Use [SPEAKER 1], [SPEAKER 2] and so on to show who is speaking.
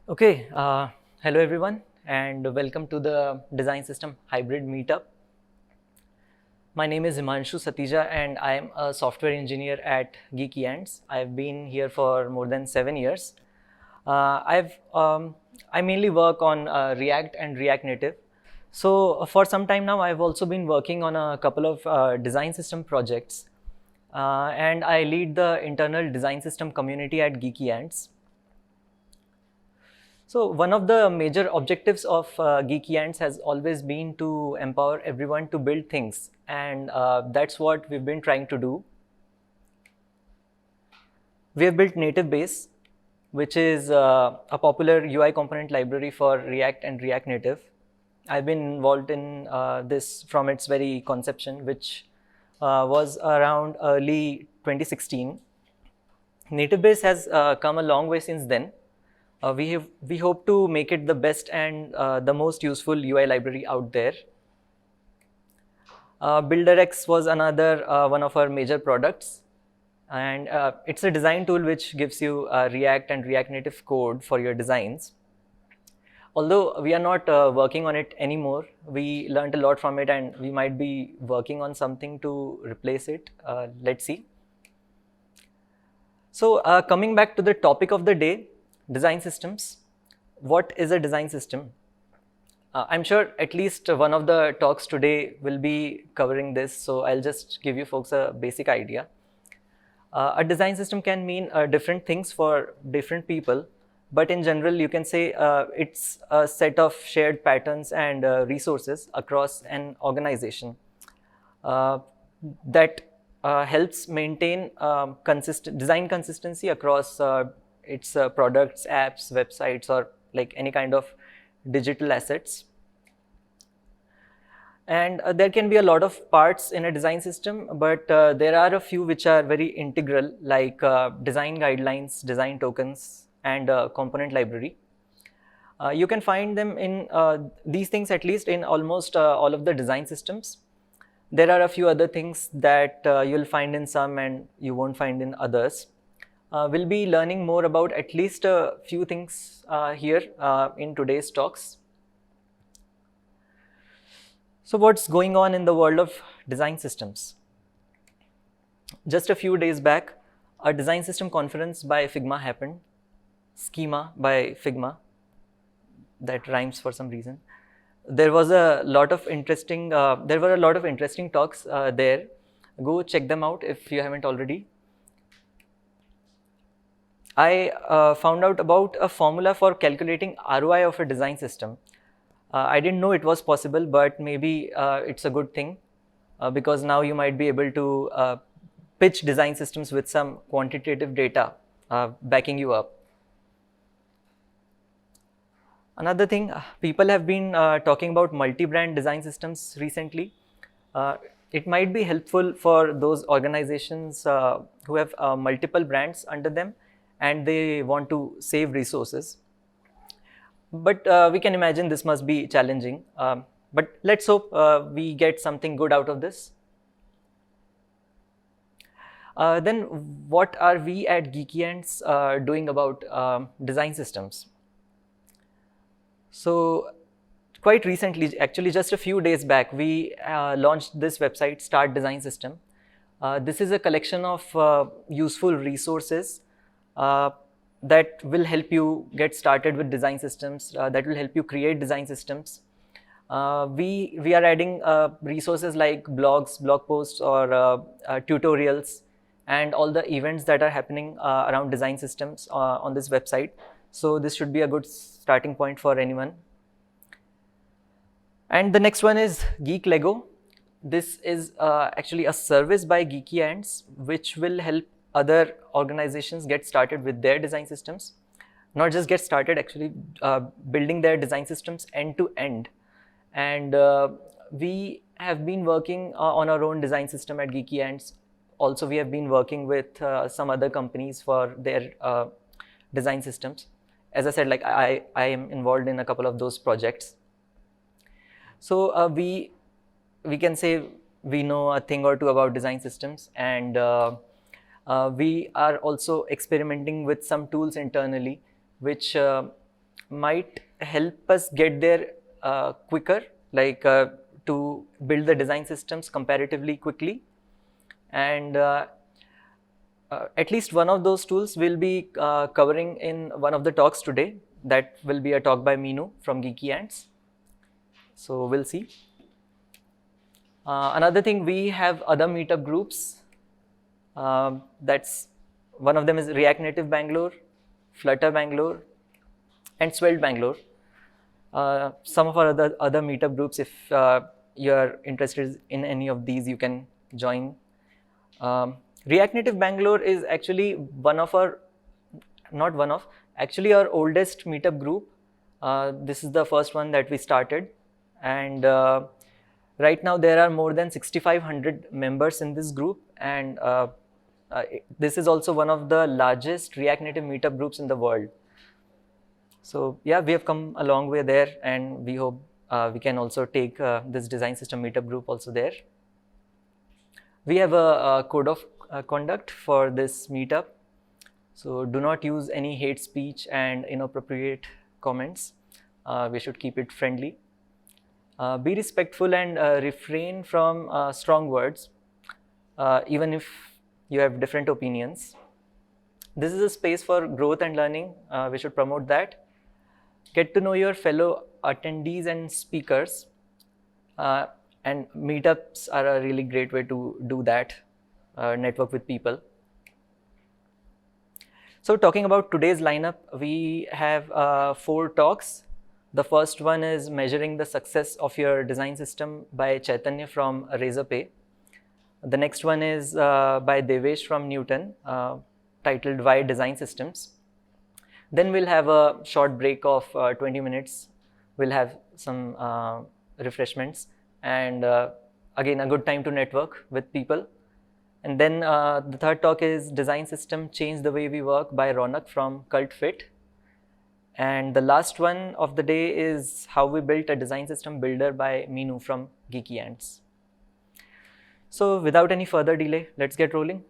[SPEAKER 1] Okay, hello everyone and welcome to the Design System Hybrid Meetup. My name is Himanshu Satija and I am a software engineer at GeekyAnts. I've been here for more than 7 years. I mainly work on React and React Native. So for some time now, I've also been working on a couple of design system projects. And I lead the internal design system community at GeekyAnts. So one of the major objectives of GeekyAnts has always been to empower everyone to build things, and that's what we've been trying to do. We have built Native Base, which is a popular UI component library for React and React Native. I've been involved in this from its very conception, which was around early 2016. Native Base has come a long way since then. We hope to make it the best and the most useful UI library out there. BuilderX was another one of our major products, and it's a design tool which gives you React and React Native code for your designs. Although we are not working on it anymore, we learned a lot from it and we might be working on something to replace it. Let's see. So coming back to the topic of the day, design systems. What is a design system? I'm sure at least one of the talks today will be covering this, so I'll just give you folks a basic idea. A design system can mean different things for different people, but in general, you can say it's a set of shared patterns and resources across an organization that helps maintain design consistency across its products, apps, websites, or like any kind of digital assets. And there can be a lot of parts in a design system, but there are a few which are very integral, like design guidelines, design tokens, and component library. You can find them in these things, at least in almost all of the design systems. There are a few other things that you'll find in some and you won't find in others. We'll be learning more about at least a few things here in today's talks. So what's going on in the world of design systems? Just a few days back, a design system conference by Figma happened. Schema by Figma. That rhymes for some reason. There was a lot of interesting. There were a lot of interesting talks there. Go check them out if you haven't already. I found out about a formula for calculating ROI of a design system. I didn't know it was possible, but maybe it's a good thing because now you might be able to pitch design systems with some quantitative data backing you up. Another thing, people have been talking about multi-brand design systems recently. It might be helpful for those organizations who have multiple brands under them and they want to save resources. But we can imagine this must be challenging. But let's hope we get something good out of this. Then what are we at GeekyAnts doing about design systems? So quite recently, actually just a few days back, we launched this website, Start Design System. This is a collection of useful resources that will help you get started with design systems, that will help you create design systems. We are adding resources like blogs, blog posts, or tutorials, and all the events that are happening around design systems on this website. So this should be a good starting point for anyone. And the next one is Geek Lego. This is actually a service by GeekyAnts, which will help other organizations get started with their design systems. Not just get started, actually building their design systems end to end. And we have been working on our own design system at GeekyAnts. Also, we have been working with some other companies for their design systems. As I said, like I am involved in a couple of those projects. So we can say we know a thing or two about design systems, and we are also experimenting with some tools internally which might help us get there quicker, like to build the design systems comparatively quickly. And at least one of those tools will be covering in one of the talks today. That will be a talk by Meenu from GeekyAnts. So we'll see. Another thing, we have other meetup groups. That's one of them is React Native Bangalore, Flutter Bangalore, and Svelte Bangalore. Some of our other meetup groups, if you're interested in any of these, you can join. React Native Bangalore is actually actually our oldest meetup group. This is the first one that we started, and right now there are more than 6,500 members in this group, and this is also one of the largest React Native meetup groups in the world. So yeah, we have come a long way there, and we hope we can also take this design system meetup group also there. We have a code of conduct for this meetup. So do not use any hate speech and inappropriate comments. We should keep it friendly. Be respectful and refrain from strong words, even if you have different opinions. This is a space for growth and learning. We should promote that. Get to know your fellow attendees and speakers. And meetups are a really great way to do that, network with people. So talking about today's lineup, we have 4 talks. The first one is Measuring the Success of Your Design System by Chaitanya from Razorpay. The next one is by Devesh from Newton, titled Why Design Systems. Then we'll have a short break of 20 minutes. We'll have some refreshments, and again, a good time to network with people. And then the third talk is Design System Change the Way We Work by Ronak from Cult Fit. And the last one of the day is How We Built a Design System Builder by Meenu from GeekyAnts. So without any further delay, let's get rolling.